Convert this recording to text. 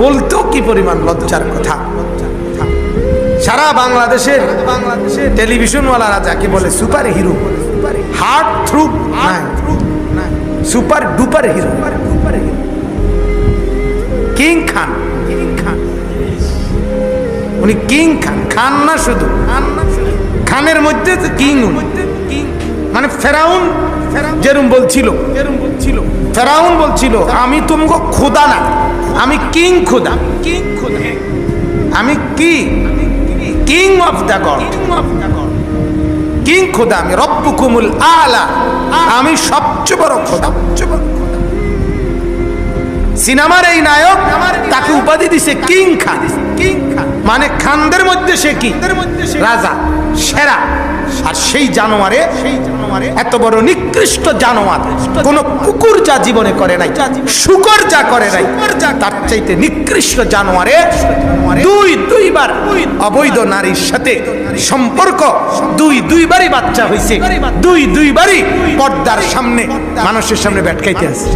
বলতেও কি পরিমাণ লজ্জার কথা। সারা বাংলাদেশের টেলিভিশনওয়ালারা যাকে বলে super hero, heartthrob super duper hero, king Khan, উনি কিং খান, খান না শুধু, খানের মধ্যে কিং, মানে ফেরাউন যেরকম বলছিল, ফেরাউন বলছিল আমি তোমাকে খোদা না, আমি কিং খোদা, আমি কি king of the god, king খোদা, আমি রব্বুকুমুল আলা, আমি সবচেয়ে বড় খোদা। সিনেমার এই নায়ক তাকে উপাধি দিছে কিং খান, মানে খানদের মধ্যে সে কি রাজা, সেরা। আর সেই জানোয়ারে এত বড় নিকৃষ্ট জানোয়ার কোন কুকুর যা জীবনে করে নাই, শুকর যা করে নাই, তার চাইতে নিকৃষ্ট জানোয়ারে দুইবার অবৈধ নারীর সাথে সম্পর্ক, দুইবারই বাচ্চা হয়েছে, দুইবারই পর্দার সামনে মানুষের সামনে ব্যাটকাইতে আছে।